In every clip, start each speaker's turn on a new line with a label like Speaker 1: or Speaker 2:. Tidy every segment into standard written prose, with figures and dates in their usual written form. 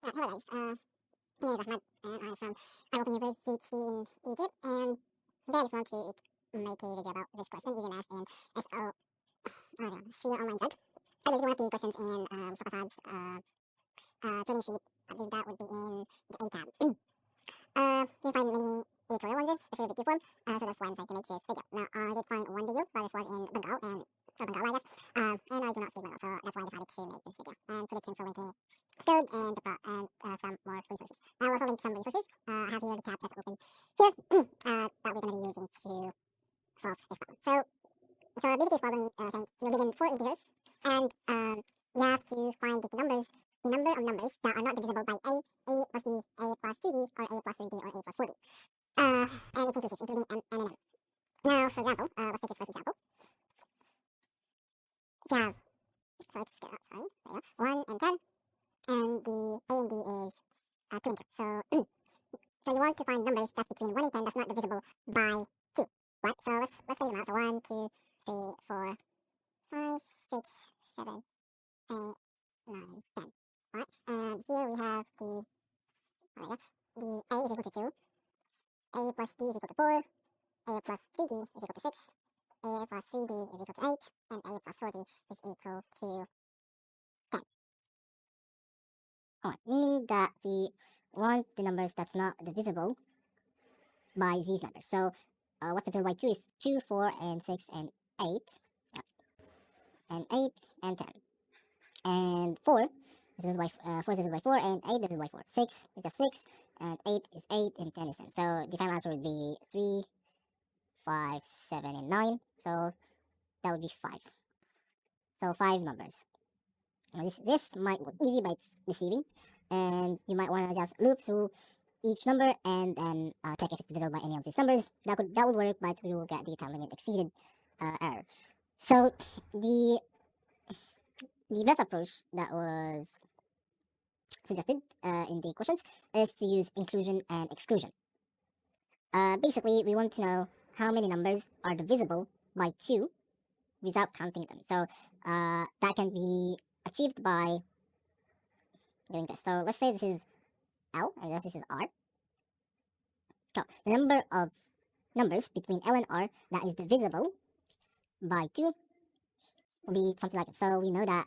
Speaker 1: Hello guys, my name is Ahmad and I'm from Open University in Egypt, and today I just want to make a video about this question, Easymath and SO, Sphere Online Judge. That is one of the questions in Mustafa Saad's training sheet. I believe that would be in the A tab. You can find many editorial ones, especially the form, so that's why I decided to make this video. Now, I did find one video, but this was in Bengal, or Bengal, I guess, and I do not speak Bengal, so that's why I decided to make this video, and predicting for ranking skilled and some more resources. I will also link some resources. I have here the tabs that's open here that we're going to be using to solve this problem. So basically this problem saying you're given 4 integers, and you have to find the number of numbers that are not divisible by a plus b, a plus 2d, or a plus 3d, or a plus 4d. And it's inclusive, including n and n. Now, for example, let's take this first example. If you have, so let's get out, sorry, there you go, 1 and 10, and the a and b is 2 and 2. So, so you want to find numbers that's between 1 and 10 that's not divisible by 2, right? So let's play them out. So 1, 2, 3, 4, 5, 6, 7, 8, 9, 10. Right? And here we have the, there we go, the a is equal to 2, a plus b is equal to 4, a plus 2d is equal to 6, a plus 3d is equal to 8, and a plus 4d is equal to 10.
Speaker 2: Alright, meaning that we want the numbers that's not divisible by these numbers. So what's divisible by 2 is 2, 4, and 6, and 8. Yeah. And 8 and 10. And 4 is divisible by 4 is divisible by 4, and 8 is divisible by 4. 6 is just 6, and 8 is 8, and 10 is 10. So the final answer would be 3, 5, 7, and 9. So that would be 5. So 5 numbers. Now this might look easy, but it's deceiving, and you might want to just loop through each number and then check if it's divisible by any of these numbers. That would work, but we will get the time limit exceeded error. So the best approach that was suggested in the questions is to use inclusion and exclusion. Basically, we want to know how many numbers are divisible by 2 without counting them. So that can be achieved by doing this. So let's say this is L and this is R. So the number of numbers between L and R that is divisible by 2 will be something like it. So we know that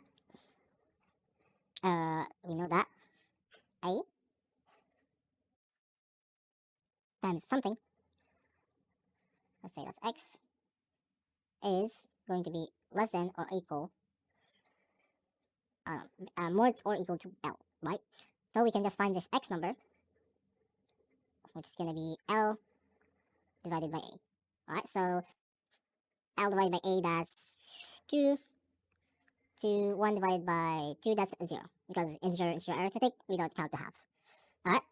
Speaker 2: A times something, let's say that's X, is going to be less than or equal, more or equal to L, right? So we can just find this X number, which is going to be L divided by A. Alright, so L divided by A, that's 2. 1 divided by 2, that's 0. Because integer arithmetic, we don't count the halves. Alright.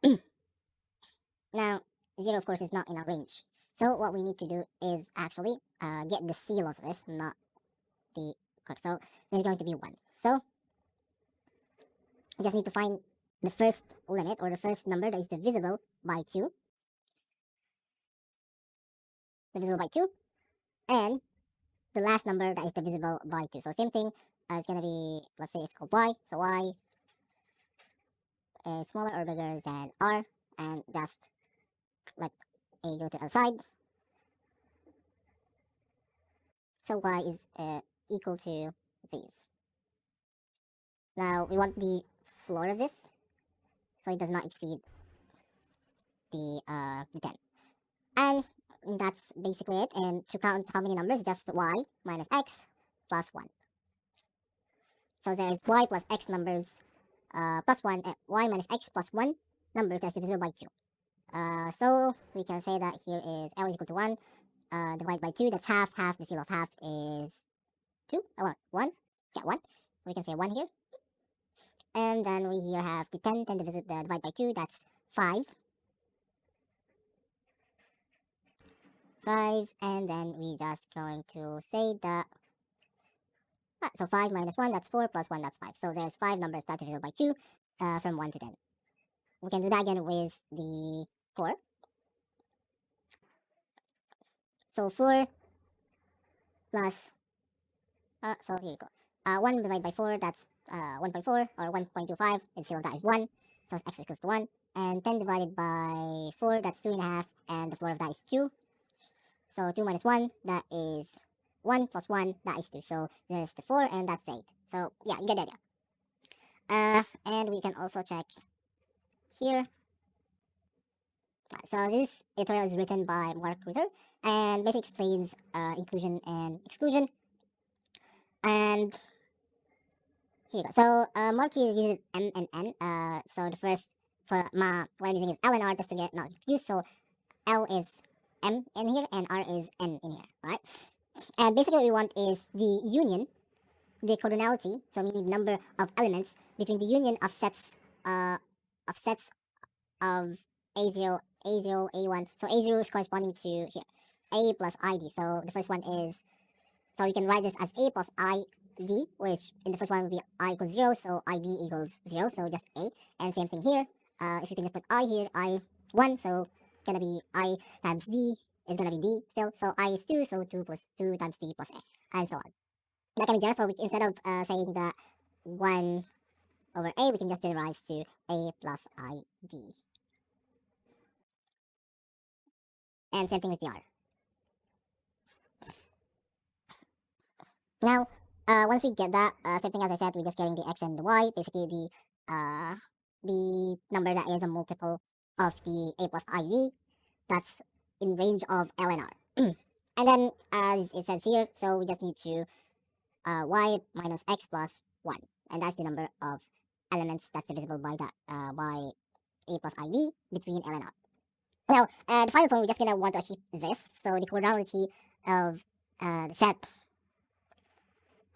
Speaker 2: Now, 0, of course, is not in our range. So what we need to do is actually get the seal of this, not the correct. So this is going to be 1. So we just need to find the first limit, or the first number that is divisible by 2. Divisible by 2. And the last number that is divisible by 2. So same thing, it's going to be, let's say it's called y. So y is smaller or bigger than r, and just let a go to the other side. So y is equal to these. Now we want the floor of this, so it does not exceed the 10. And that's basically it. And to count how many numbers, just y minus x plus 1. So there is y plus x numbers plus 1, y minus x plus 1 numbers that's divisible by 2. So we can say that here is L is equal to 1 divided by 2. That's half. The seal of half is 2. 1. Yeah, 1. We can say 1 here. And then we here have the 10 divided by 2. That's 5. 5. And then we just going to say that. So 5 minus 1, that's 4, plus 1, that's 5. So there's 5 numbers that divisible by 2 from 1 to 10. We can do that again with the 4. So 4 plus, so here you go. 1 divided by 4, that's 1.4 or 1.25. The seal of that is 1. So x equals to 1. And 10 divided by 4, that's 2.5. And the floor of that is 2. So 2 minus 1, that is 1 plus 1, that is 2. So there's the 4 and that's the 8. So yeah, you get the idea. And we can also check here. So this editorial is written by Mark Ritter and basically explains inclusion and exclusion. And here you go. So Mark here uses M and N. So the first, so what I'm using is L and R just to get not confused. So L is M in here and R is N in here, right? And basically what we want is the union, the cardinality, so meaning the number of elements between the union of sets of A0, A0, A1. So A0 is corresponding to here, A plus ID. So the first one is, so you can write this as A plus ID, which in the first one would be I equals 0, so ID equals 0, so just A. And same thing here. If you can just put I here, I1, so gonna be I times D is gonna be D still. So I is 2, so 2 plus 2 times D plus A, and so on. That can be general, so instead of saying that 1 over A, we can just generalize to A plus ID. And same thing with the R. Now, once we get that, same thing as I said, we're just getting the X and the Y, basically the number that is a multiple of the A plus ID, that's in range of L and R. And then, as it says here, so we just need to Y minus X plus 1, and that's the number of elements that's divisible by that, by A plus ID between L and R. Now, the final form, we're just gonna want to achieve this. So the cardinality of the set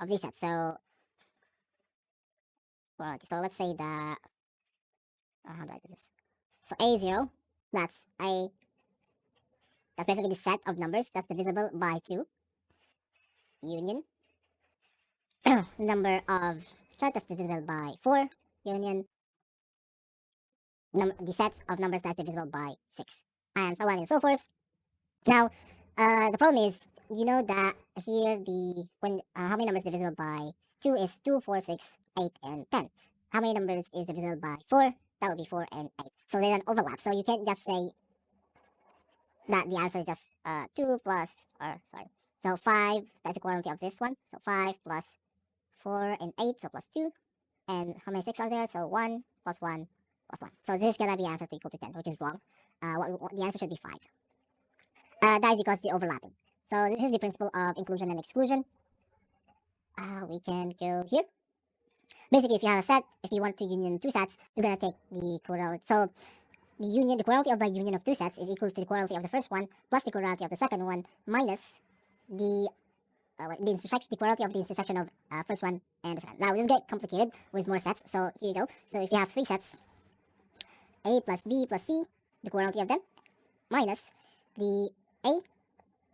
Speaker 2: of this set. So, well, so let's say that how do I do this? So A0, that's basically the set of numbers that's divisible by 2. Union number of set that's divisible by 4. Union the set of numbers that's divisible by 6, and so on and so forth. Now, the problem is, you know that here when how many numbers divisible by 2 is 2, 4, 6, 8, and 10. How many numbers is divisible by 4? That would be 4 and 8. So they don't overlap. So you can't just say that the answer is just 2 plus, or sorry, so 5, that's the quantity of this one. So 5 plus 4 and 8, so plus 2. And how many 6 are there? So 1 plus 1 plus 1. So this is going to be answer to equal to 10, which is wrong. The answer should be 5. That is because the overlapping. So this is the principle of inclusion and exclusion. We can go here. Basically, if you have a set, if you want to union 2 sets, you're going to take the quadrility. So the quadrility of the union of 2 sets is equal to the quadrility of the first one plus the quadrility of the second one minus the quadrility of the intersection of first one and the second. Now this gets complicated with more sets. So here you go. So if you have 3 sets, A plus B plus C, the quadrility of them, minus the A,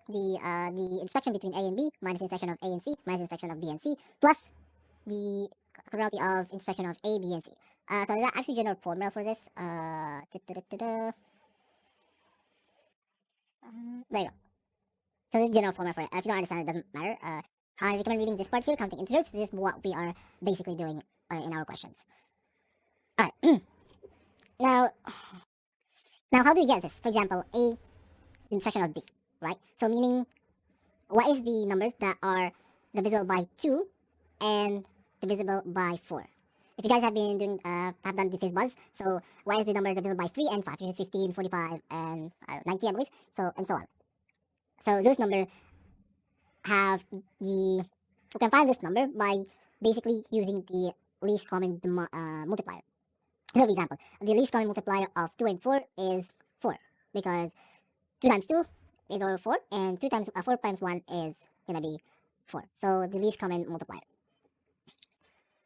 Speaker 2: the intersection between A and B minus the intersection of A and C minus the intersection of B and C plus the quadrility of intersection of A, B, and C. So there's actually general formula for this. There you go. So this is general formula for it. If you don't understand, it doesn't matter. I recommend reading this part here, counting integers. This is what we are basically doing in our questions. Alright. Now, how do we get this? For example, A intersection of B, right? So meaning, what is the numbers that are divisible by 2 and divisible by 4? If you guys have been doing, have done the FizzBuzz, so what is the number divisible by 3 and 5, which is 15, 45, and 90, I believe, so and so on. So those numbers have you can find this number by basically using the least common multiplier. So for example, the least common multiplier of 2 and 4 is 4, because 2 times 2 is over 4, and 4 times 1 is gonna be 4. So the least common multiplier.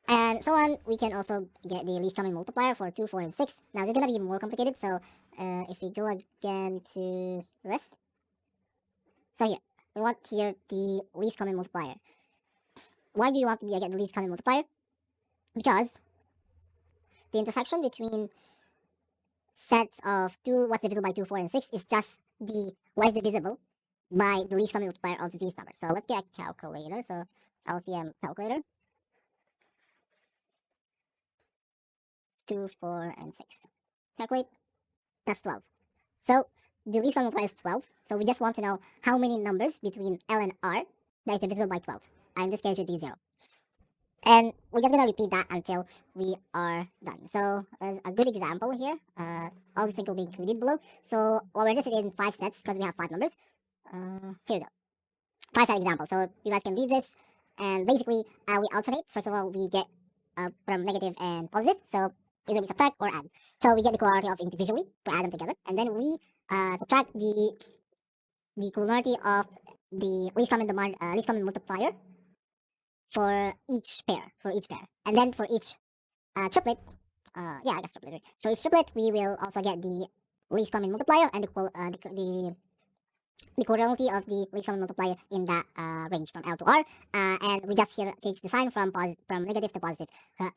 Speaker 2: And so on, we can also get the least common multiplier for 2, 4, and 6. Now this is gonna be more complicated, so if we go again to this. So here, we want here the least common multiplier. Why do you want to get the least common multiplier? Because the intersection between sets of 2, what's divisible by 2, 4, and 6 is just what is divisible by the least common multiplier of these numbers. So let's get a calculator. So LCM calculator. 2, 4, and 6. Calculate. That's 12. So the least common multiplier is 12. So we just want to know how many numbers between L and R that is divisible by 12. In this case, it would be 0. And we're just going to repeat that until we are done. So as a good example here, all these things will be included below. So we're just in 5 sets because we have 5 numbers. Here we go. 5 set example. So you guys can read this. And basically, we alternate. First of all, we get from negative and positive. So either we subtract or add. So we get the equality of individually to add them together. And then we subtract the equality of the least common multiplier for each pair. And then for each triplet, I guess triplet. Right? For each triplet, we will also get the least common multiplier and the equality of the least common multiplier in that range from L to R. And we just here change the sign from negative to positive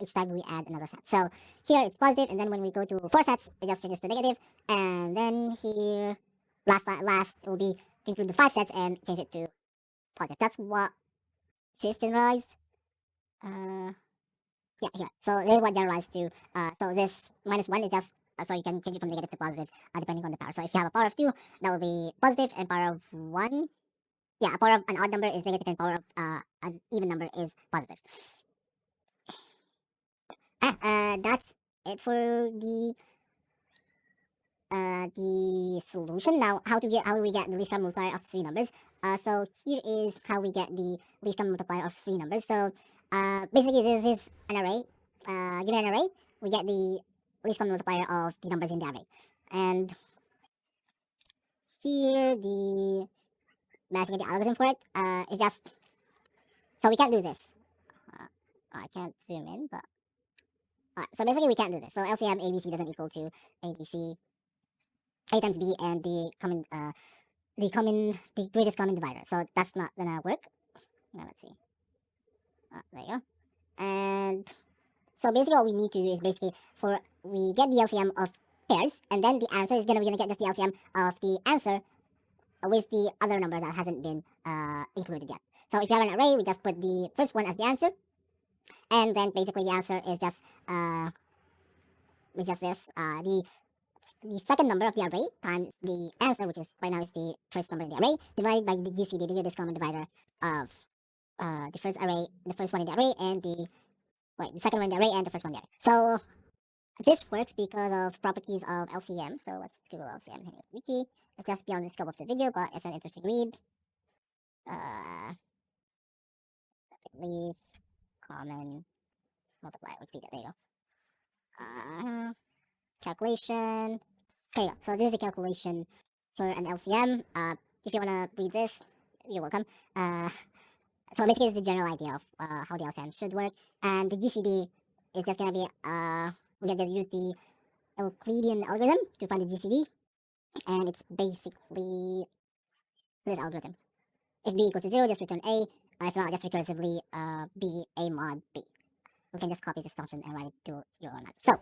Speaker 2: each time we add another set. So here it's positive, and then when we go to 4 sets, it just changes to negative. And then here, last it will be to include the 5 sets and change it to positive. That's what is generalized. Here. So this is what generalized to. So this -1 is just so you can change it from negative to positive depending on the power. So if you have a power of 2, that will be positive, and power of 1, a power of an odd number is negative, and power of an even number is positive. That's it for the solution. Now, how do we get the least common multiplier of 3 numbers? So here is how we get the least common multiplier of 3 numbers. So basically, this is an array. Given an array, we get the least common multiplier of the numbers in the array. And here, basically the algorithm for it is just, so we can't do this. I can't zoom in, but alright. So basically, we can't do this. So LCM ABC doesn't equal to ABC A times B and the greatest common divider. So that's not gonna work. Now let's see. There you go. And so basically what we need to do is we get the LCM of pairs, and then the answer is we're gonna get just the LCM of the answer with the other number that hasn't been included yet. So if you have an array, we just put the first one as the answer, and then basically the answer is just this the second number of the array times the answer, which is right now is the first number in the array, divided by the GCD, the greatest common divider of the first one in the array, and the second one in the array, and the first one in the array. So this works because of properties of LCM. So let's Google LCM here. Wiki. It's just beyond the scope of the video, but it's an interesting read. Least common multiplier. Wikipedia. There you go. Calculation. Okay, so this is the calculation for an LCM. If you wanna read this, you're welcome. So basically, it's the general idea of how the LCM should work, and the GCD is just gonna be we're gonna use the Euclidean algorithm to find the GCD, and it's basically this algorithm. If b equals to 0, just return a. If not, just recursively b a mod b. We can just copy this function and write it to your own. So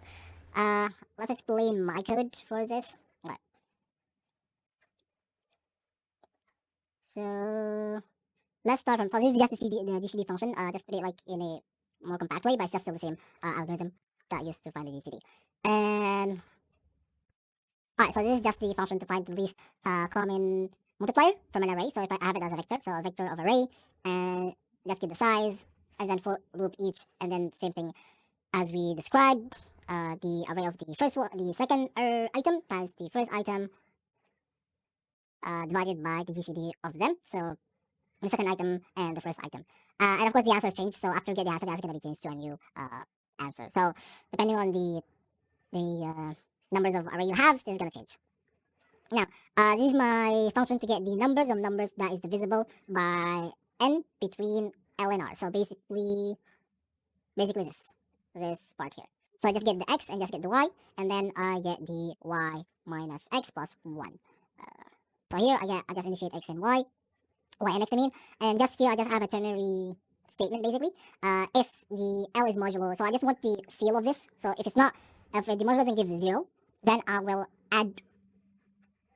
Speaker 2: let's explain my code for this. All right. So let's start from, so this is just the GCD function. Just put it like in a more compact way, but it's just still the same algorithm that I used to find the GCD. And alright, so this is just the function to find the least common multiplier from an array. So if I have it as a vector, so a vector of array, and just get the size, and then for loop each, and then same thing as we described, the array of the second item times the first item divided by the GCD of them. So the second item and the first item. And of course the answer changed. So after we get the answer is going to be changed to a new answer. So depending on the numbers of array you have, this is going to change. Now, this is my function to get the numbers of numbers that is divisible by n between L and R. So basically this part here. So I just get the x and just get the y, and then I get the y minus x plus 1. So here I just initiate x and y and x I mean, and just here I just have a ternary statement basically. If the L is modulo, so I just want the seal of this. So if the modulo doesn't give 0, then I will add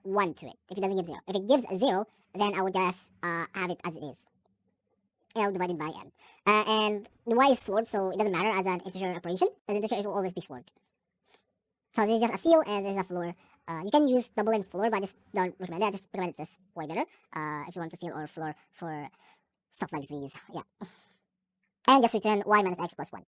Speaker 2: 1 to it. If it doesn't give 0, if it gives 0, then I will just have it as it is. L divided by n. And the y is floored, so it doesn't matter as an integer operation. An integer will always be floored. So this is just a seal and this is a floor. You can use double and floor, but I just don't recommend it. I just recommend this way better. If you want to seal or floor for stuff like these, yeah. And just return y minus x plus 1.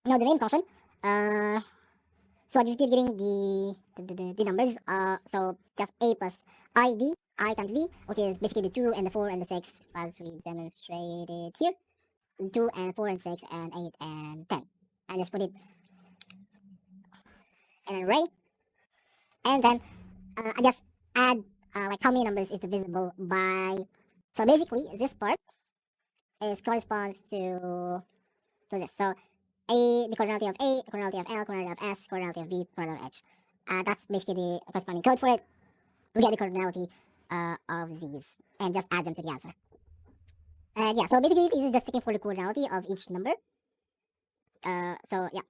Speaker 2: Now the main function, so I'm just getting the numbers, so just a plus I times d, which is basically the 2 and the 4 and the 6, as we demonstrated here. 2 and 4 and 6 and 8 and 10. And just put it in an array. And then I just add like how many numbers is divisible by. So basically, this part is corresponds to this. So the cardinality of A, cardinality of L, cardinality of S, cardinality of B, cardinality of H. That's basically the corresponding code for it. We get the cardinality of these and just add them to the answer. And yeah, so basically this is just checking for the cardinality of each number. So yeah.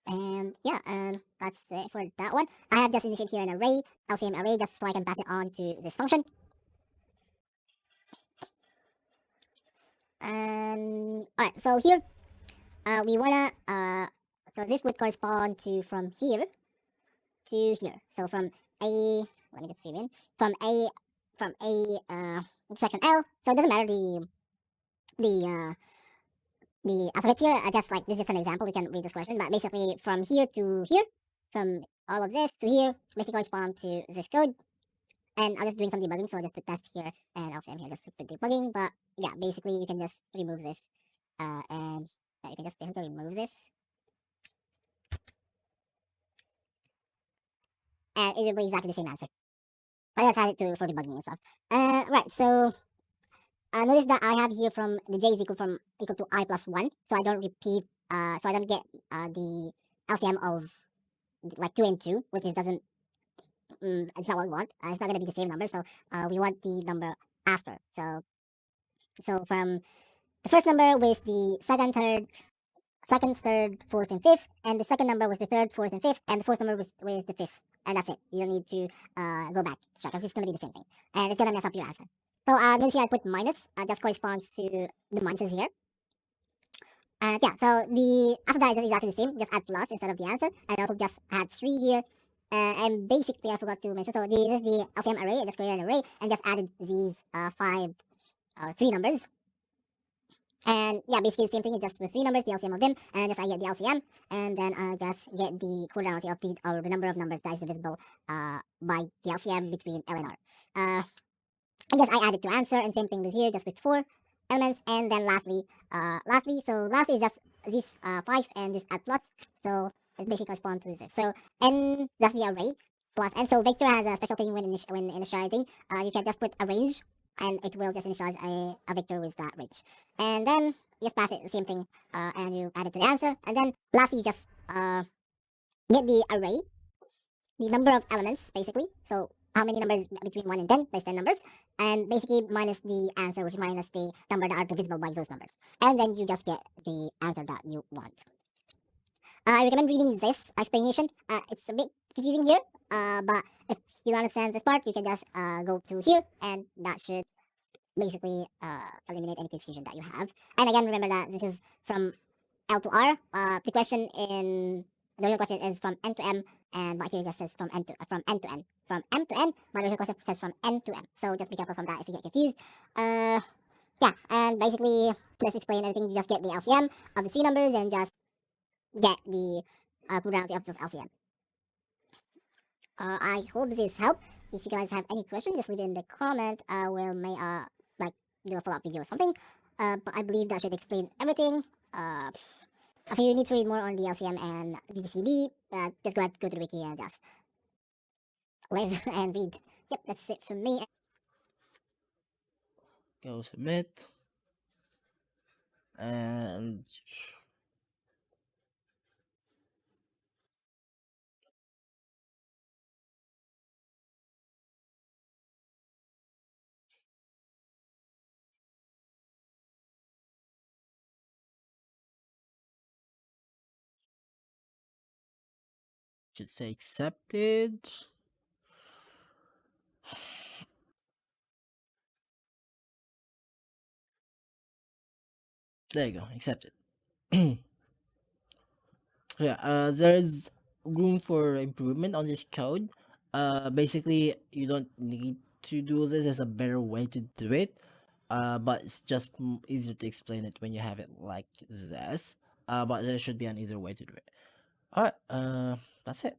Speaker 2: And yeah, and that's it for that one. I have just initiated here an array, LCM array, just so I can pass it on to this function. And alright, so here we wanna so this would correspond to from here to here. So from a, let me just zoom in, from a intersection L. So it doesn't matter the alphabet here. I just like this is an example. You can read this question, but basically from here to here, from all of this to here, basically correspond to this code. And I'm just doing some debugging, so I'll just put test here and LCM here just to put debugging. But yeah, basically you can just remove this, and yeah, you can just basically remove this, and it will be exactly the same answer. I just had it to for debugging and stuff. Right. So notice that I have here from the j is equal to I plus 1, so I don't repeat. So I don't get the LCM of like 2 and 2, which is doesn't. It's not what we want. It's not gonna be the same number, so we want the number after. So from the first number was the second, third, fourth, and fifth, and the second number was the third, fourth, and fifth, and the fourth number was the fifth, and that's it. You don't need to go back to check because it's gonna be the same thing, and it's gonna mess up your answer. So notice here I put minus. That corresponds to the minuses here. Yeah, so the after that is exactly the same. Just add plus instead of the answer, and also just add 3 here. And basically, I forgot to mention. So this is the LCM array. I just created an array and just added these 5 or 3 numbers. And yeah, basically the same thing. It's just with 3 numbers, the LCM of them, and just I get the LCM, and then I just get the cardinality of the number of numbers that is divisible by the LCM between L and R. I guess I added to answer, and same thing with here, just with 4 elements, and then lastly is just these 5 and just add plus. So it basically corresponds to this. So n that's the array plus n. So vector has a special thing when initializing. You can just put a range, and it will just initialize a vector with that range. And then just pass it the same thing, and you add it to the answer. And then lastly, you just get the array, the number of elements basically. So how many numbers between 1 and 10, that's 10 numbers, and basically minus the answer, which is minus the number that are divisible by those numbers, and then you just get the answer that you want. I recommend reading this explanation. It's a bit confusing here, but if you don't understand this part, you can just go to here, and that should basically eliminate any confusion that you have. And again, remember that this is from L to R. The question in the original question is from N to M, and but here it just says from N to N. From M to N, but the original question says from N to M. So just be careful from that if you get confused. Yeah, and basically let's explain everything. You just get the LCM of the 3 numbers and just get the plurality of those LCM. I hope this helped. If you guys have any questions, just leave it in the comment. I will may like do a follow-up video or something. But I believe that should explain everything. If you need to read more on the LCM and GGCD, just go to the wiki and just live and read. Yep, that's it for me.
Speaker 3: Go submit. And should say accepted. There you go, accepted. Yeah, there's room for improvement on this code. Basically, you don't need to do this. There's a better way to do it. But it's just easier to explain it when you have it like this. But there should be an easier way to do it. Alright, that's it.